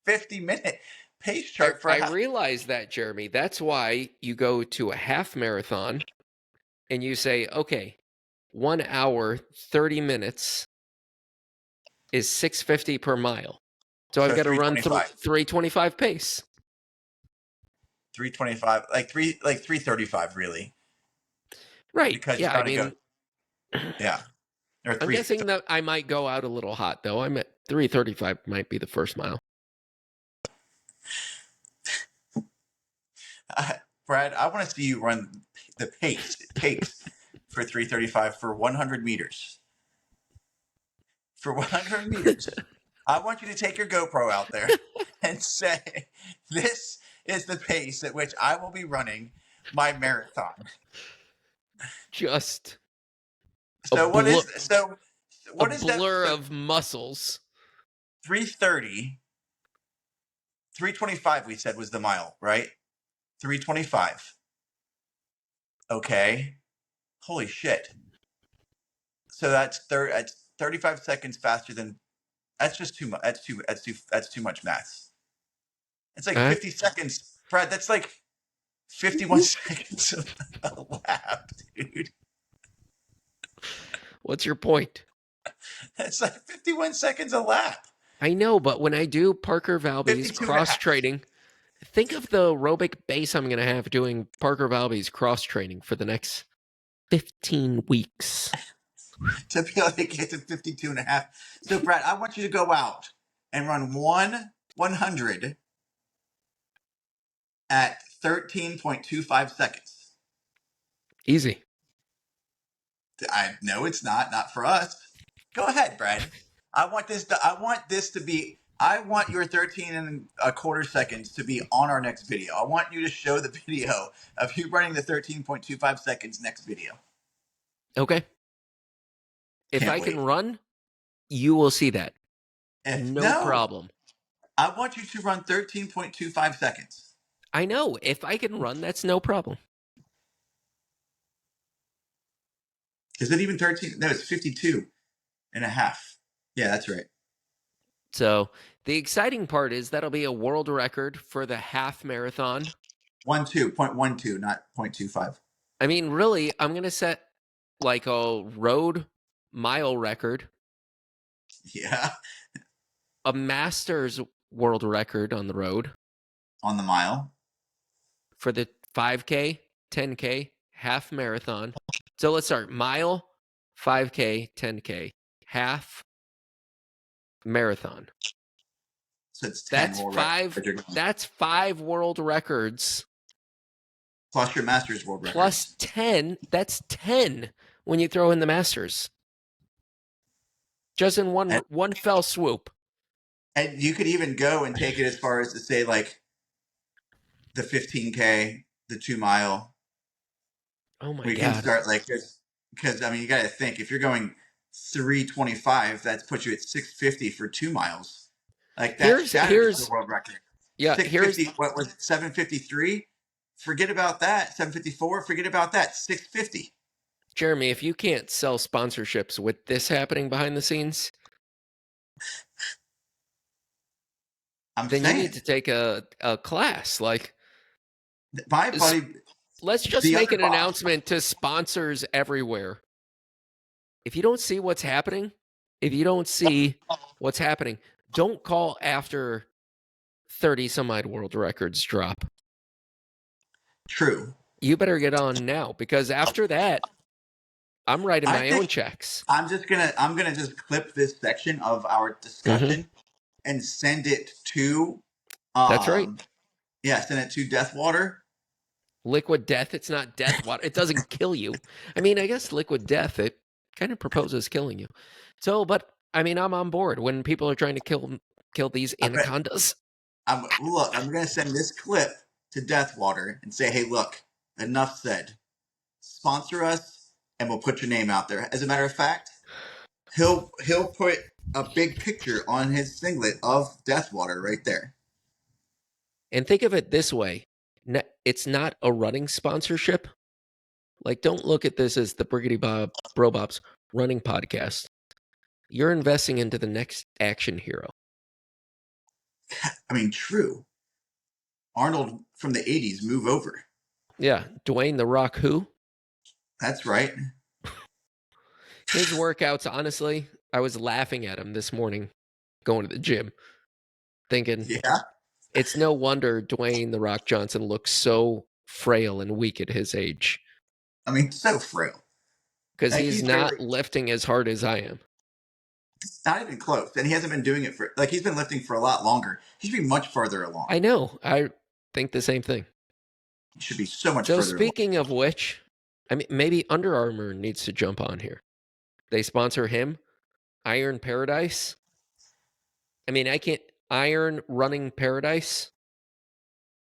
50-minute pace I, chart for a I half. realize that, Jeremy. That's why you go to a half marathon and you say, okay, 1 hour, 30 minutes is 650 per mile. So I've So got to run 325. 325 pace. 325, like 335 really, Right. because you Yeah. got to go, yeah. Or I'm three. guessing that I might go out a little hot, though. I'm at 335 might be the first mile. Brad, I want to see you run the pace it takes for 335 for 100 meters. For 100 meters, I want you to take your GoPro out there and say, this is the pace at which I will be running my marathon. Just So what is so a what is that? blur So of muscles. 330, 325 we said was the mile, right? 325. Okay. Holy shit. So that's 35 seconds faster than that's just too much. That's too much math. It's like Uh, 50 seconds, Brad. That's like 51 seconds a lap, dude. What's your point? It's like 51 seconds a lap. I know, but when I do Parker Valby's 52 and a cross half. training, think of the aerobic base I'm going to have doing Parker Valby's cross training for the next 15 weeks. To be able to get to 52 and a half. So, Brad, I want you to go out and run 100 at 13.25 seconds. Easy. I know it's not for us. Go ahead, Brad. I want your 13 and a quarter seconds to be on our next video. I want you to show the video of you running the 13.25 seconds next video. Okay. If Can't I can wait. run, you will see that. No No, problem. I want you to run 13.25 seconds. I know. If I can run, that's no problem. Is it even 13? No, it's 52 and a half. Yeah, that's right. So the exciting part is that'll be a world record for the half marathon. 0.12, not 0.25. I mean, really, I'm going to set like a road mile record, Yeah, a master's world record on the road on the mile. for the 5K, 10K, half marathon. So let's start mile, 5K, 10K, half marathon. So it's 10 That's more five. records. That's 5 world records Plus your Masters world records. plus 10. That's 10 when you throw in the Masters. Just in one fell swoop. And you could even go and take it as far as to say like the 15K, the 2 mile. Oh my We God. can start like this because I mean you got to think if you're going 325, that puts you at 650 for 2 miles. Like that shatters the world record. Yeah, 650. What was it? 753. Forget about that. 754. Forget about that. 650. Jeremy, if you can't sell sponsorships with this happening behind the scenes, then you need to take a class. Like my buddy, let's just make an announcement to sponsors everywhere. If you don't see what's happening, don't call after 30 some odd world records drop. True. You better get on now because after that, I'm writing my own checks. I'm gonna just clip this section of our discussion and send it to That's right. Yeah, send it to Deathwater. Liquid death, it's not death water. It doesn't kill you. I mean, I guess liquid death, it kind of proposes killing you. So, but I mean, I'm on board when people are trying to kill these anacondas. I'm gonna send this clip to Deathwater and say, hey, look, enough said. Sponsor us and we'll put your name out there. As a matter of fact, he'll put a big picture on his singlet of Deathwater right there. And think of it this way. It's not a running sponsorship. Like, don't look at this as the Briggity Bob Brobob's running podcast. You're investing into the next action hero. I mean, true. Arnold from the 80s, move over. Yeah, Dwayne The Rock who? That's right. His workouts, honestly, I was laughing at him this morning going to the gym, thinking, yeah, it's no wonder Dwayne The Rock Johnson looks so frail and weak at his age. I mean, so frail. Because he's not lifting as hard as I am. Not even close. And he hasn't been doing it for, like, he's been lifting for a lot longer. He should be much further along. I know. I think the same thing. He should be so much further along. So speaking of which, I mean, maybe Under Armour needs to jump on here. They sponsor him. Iron Paradise. I mean, I can't. Iron Running Paradise.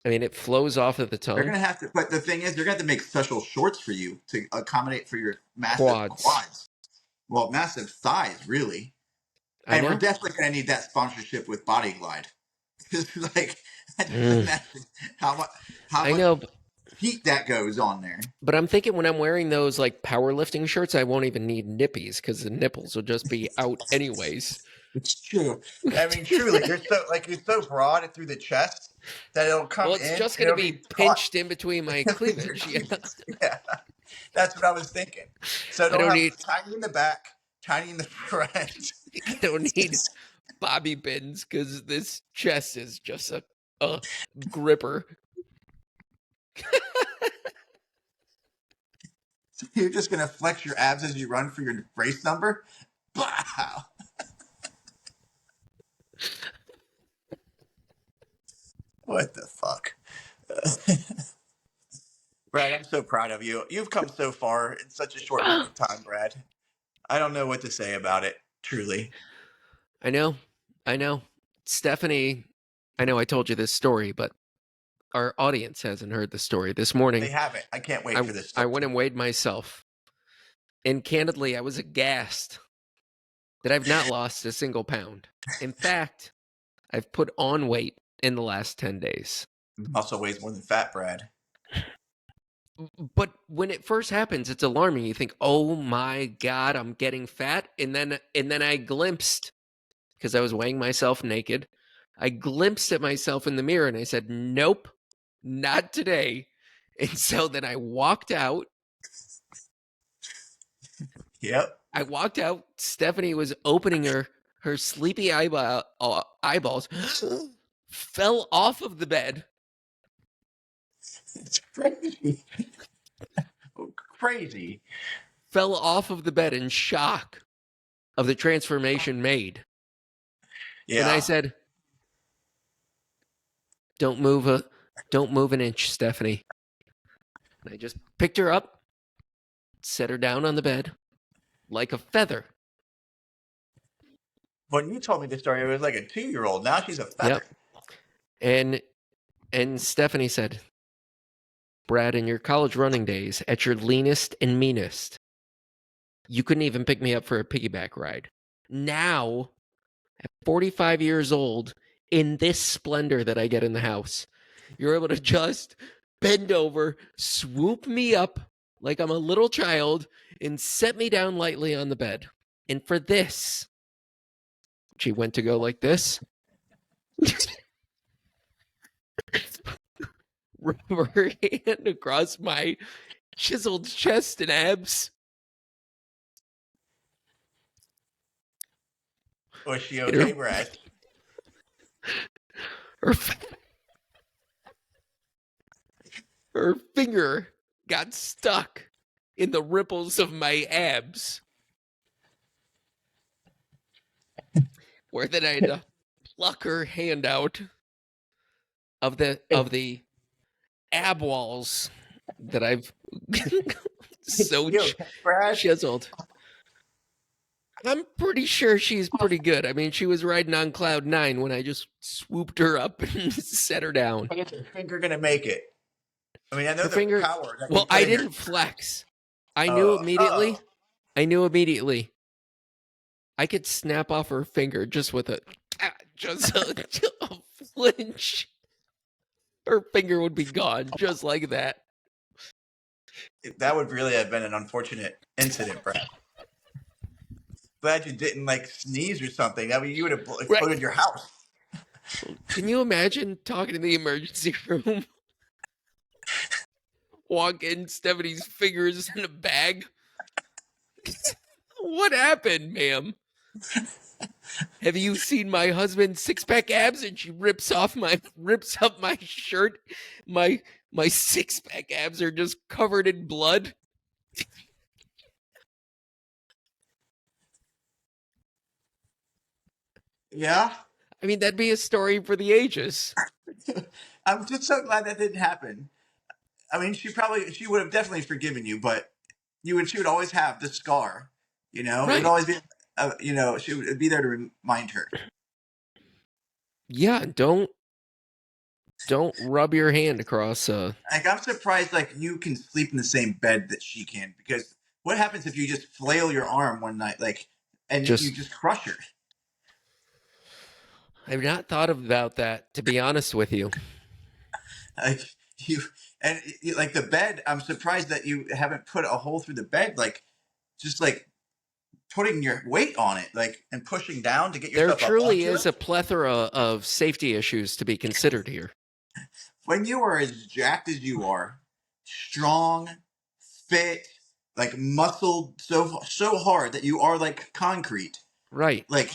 I mean, it flows off of the tongue. They're going to have to, but the thing is, they're going to have to make special shorts for you to accommodate for your massive quads. Well, massive thighs, really. And we're definitely going to need that sponsorship with Body Glide. Like, I just imagine how much heat that goes on there. But I'm thinking when I'm wearing those like powerlifting shirts, I won't even need nippies because the nipples will just be out anyways. It's true. I mean, truly, you're so broad through the chest that it'll come Well, it's in and just going to it'll be be caught pinched in between my with your cleavage. Yeah. teeth. Yeah, that's what I was thinking. So I it'll don't have need tiny in the back, tiny in the front. I don't need bobby pins because this chest is just a gripper. So you're just gonna flex your abs as you run for your race number. Wow. What the fuck? Brad, I'm so proud of you. You've come so far in such a short period of time, Brad. I don't know what to say about it, truly. I know. I know. Stephanie, I know I told you this story, but our audience hasn't heard the story. This They morning, haven't. I can't wait I for this I story. went and weighed myself. And candidly, I was aghast that I've not lost a single pound. In fact, I've put on weight in the last 10 days. Muscle weighs more than fat, Brad. But when it first happens, it's alarming. You think, "Oh my god, I'm getting fat." And then I glimpsed, because I was weighing myself naked. I glimpsed at myself in the mirror and I said, "Nope, not today." And so then I walked out. Yep. Stephanie was opening her sleepy eyeballs, fell off of the bed, It's crazy. Crazy. fell off of the bed in shock of the transformation made. And I Yeah. said, don't move an inch, Stephanie. And I just picked her up, set her down on the bed like a feather. When you told me the story, it was like a 2-year-old. Now she's a feather. Yep. And Stephanie said, "Brad, in your college running days, at your leanest and meanest, you couldn't even pick me up for a piggyback ride. Now, at 45 years old, in this splendor that I get in the house, you're able to just bend over, swoop me up like I'm a little child, and set me down lightly on the bed. And for this," she went to go like this, rub her hand across my chiseled chest and abs. Was she And okay, Brad? her, her finger got stuck in the ripples of my abs, where then I had to pluck her hand out of the ab walls that I've so You okay, Brad? chiseled. I'm pretty sure she's pretty good. I mean, she was riding on cloud 9 when I just swooped her up and set her down. I guess your finger gonna make it. I mean, I know Her the finger, power that you well, put I in your. didn't flex. I knew Oh, immediately. oh. I knew immediately. I could snap off her finger just with just a flinch. Her finger would be gone just like that. That would really have been an unfortunate incident, Brad. Glad you didn't like sneeze or something. I mean, you would have Right. exploded your house. Can you imagine talking to the emergency room? Walk in, Stephanie's fingers in a bag. What happened, ma'am? Have you seen my husband's six-pack abs? And she rips up my shirt. My six-pack abs are just covered in blood. Yeah. I mean, that'd be a story for the ages. I'm just so glad that didn't happen. I mean, she would have definitely forgiven you, but she would always have the scar. You know, it would Right. always be, she would be there to remind her. Yeah, don't rub your hand across Like, I'm surprised, like, you can sleep in the same bed that she can, because what happens if you just flail your arm one night, like, and you just just crush her? I've not thought about that, to be honest with you. Like, like the bed, I'm surprised that you haven't put a hole through the bed, like, just like putting your weight on it, like, and pushing down to get There yourself up truly onto is it. a plethora of safety issues to be considered here. When you are as jacked as you are, strong, fit, like muscled so hard that you are like concrete. Right. Like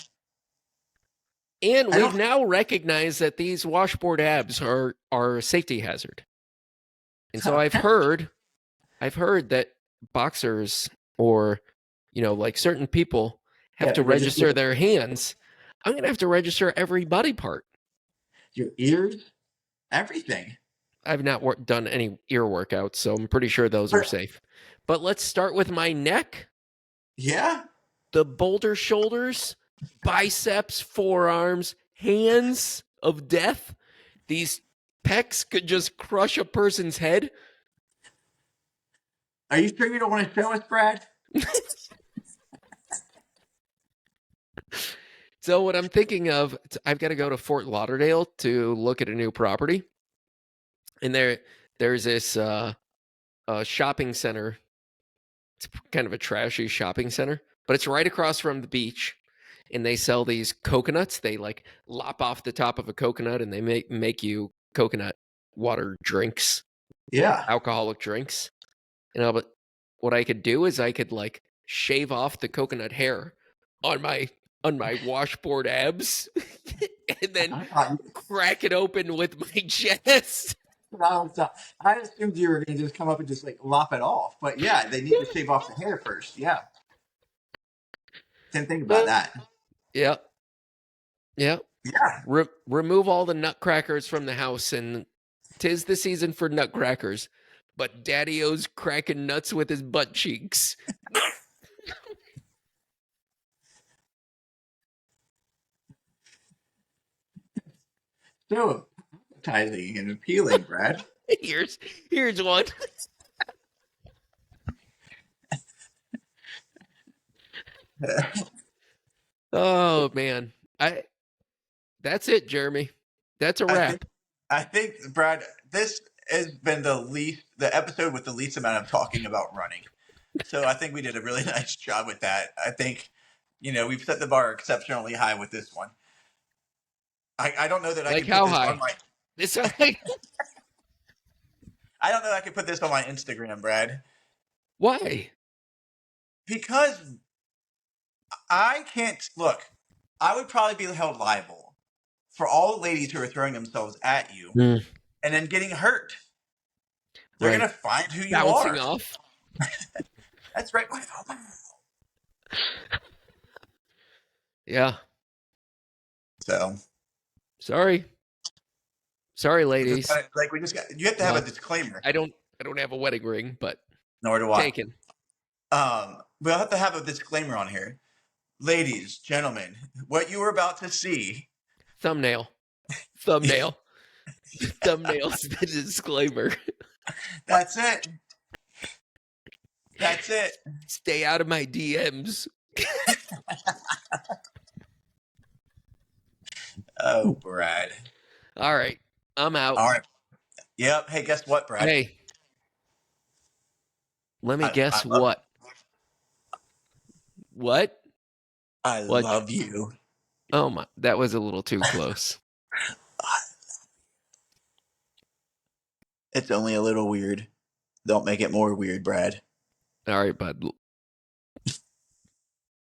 And I we've don't. now recognized that these washboard abs are a safety hazard. And so I've heard that boxers or like certain people have Yeah, to register register their hands. I'm going to have to register every body part. your ears, everything. I've not done any ear workouts, so I'm pretty sure those are But safe. But let's start with my neck, yeah, the boulder shoulders, biceps, forearms, hands of death. These pecs could just crush a person's head. are you sure you don't want to show us, Brad? So what I'm thinking of, I've got to go to Fort Lauderdale to look at a new property, and there's this shopping center. It's kind of a trashy shopping center, but it's right across from the beach, and they sell these coconuts. They like lop off the top of a coconut, and they make you coconut water drinks, Yeah. alcoholic drinks. But what I could do is I could like shave off the coconut hair on my washboard abs and then I thought crack it open with my chest. I assumed you were going to just come up and just like lop it off, but yeah, they need to shave off the hair first. Yeah, didn't think about that. Yeah, yeah. Yeah, Remove all the nutcrackers from the house, and 'tis the season for nutcrackers. But Daddy-O's cracking nuts with his butt cheeks. so appetizing and appealing, Brad. Here's one. Oh man, I that's it, Jeremy. That's a I think, wrap. I think, Brad, this has been the episode with the least amount of talking about running. So I think we did a really nice job with that. I think, we've set the bar exceptionally high with this one. I don't know that I Like could put how this on high? my. This I don't know that I could put this on my Instagram, Brad, why? because I can't look. I would probably be held liable for all the ladies who are throwing themselves at you Mm, and then getting hurt. They're right. gonna find who you Bouncing are. off. That's right. Yeah. So Sorry. Sorry, ladies. we just got. You have to have a Well, disclaimer. I don't have a wedding ring, but Nor do I. taken. We'll have to have a disclaimer on here, ladies, gentlemen. What you are about to see. Thumbnail. Thumbnail. Thumbnail's the disclaimer. That's it. That's it. Stay out of my DMs. Oh, Brad. All right. I'm out. All right. Yep. Hey, guess what, Brad? Hey, let me I guess love. what? What? I What? love you. Oh my, that was a little too close. It's only a little weird. Don't make it more weird, Brad. All right, bud.